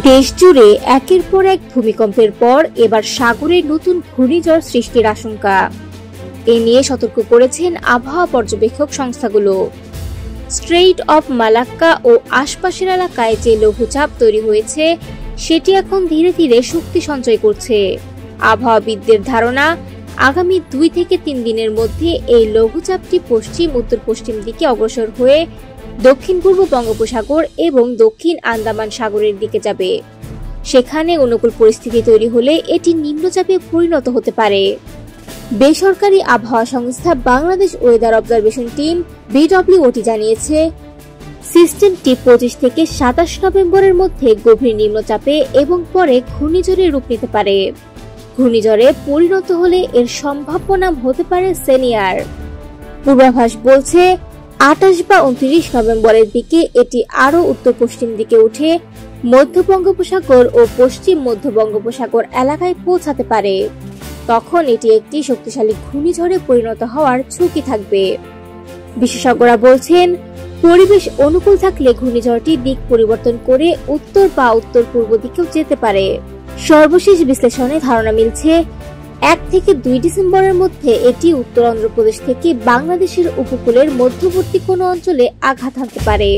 দেশ জুড়ে একের পর এক ভূমিকম্পের পর এবার সাগরে নতুন ঘূর্ণিঝড় সৃষ্টির আশঙ্কা। এ নিয়ে সতর্ক করেছেন আবহাওয়া পর্যবেক্ষক সংস্থাগুলো। স্ট্রেইট অফ মালাক্কা ও আশপাশের এলাকায় যে লঘুচাপ তৈরি হয়েছে সেটি এখন ধীরে ধীরে শক্তি সঞ্চয় করছে। আবহাওয়াবিদদের ধারণা, আগামী 2 থেকে 3 দিনের মধ্যে এই লঘুচাপটি পশ্চিম উত্তর পশ্চিম দিকে অগ্রসর হয়ে দক্ষিণ পূর্ব বঙ্গোপসাগর এবং দক্ষিণ আন্দামান সাগরের দিকে যাবে। সেখানে অনুকূল পরিস্থিতি তৈরি হলে এটি নিম্নচাপে পরিণত হতে পারে। বেসরকারি আবহাওয়া সংস্থা Bangladesh weather observation team BWOT জানিয়েছে, সিস্টেমটি 25 থেকে 27 নভেম্বরের মধ্যে গভীর নিম্নচাপে এবং পরে ঘূর্ণিঝড়ে রূপ নিতে পারে। ঘূর্ণিঝড়ে পরিণত হলে এর সম্ভাব্য নাম হতে পারে সেনিয়ার। পূর্বাভাস বলছে 28 বা 29 নভেম্বরের দিকে এটি আরও উত্তর পশ্চিম দিকে উঠে মধ্য বঙ্গোপসাগর ও পশ্চিম মধ্য বঙ্গোপসাগর এলাকায় পৌঁছাতে পারে। তখন এটি একটি শক্তিশালী ঘূর্ণিঝড়ে পরিণত হওয়ার ঝুঁকি থাকবে। বিশেষজ্ঞরা বলছেন, পরিবেশ অনুকূল থাকলে ঘূর্ণিঝড়টি দিক পরিবর্তন করে উত্তর বা উত্তর পূর্ব দিকেও যেতে পারে। সর্বশেষ বিশ্লেষণে ধারণা মিলছে 1 থেকে 2 ডিসেম্বরের মধ্যে এটি উত্তর অন্ধ্রপ্রদেশ থেকে বাংলাদেশের উপকূলের মধ্যবর্তী কোনো অঞ্চলে আঘাত হানতে পারে।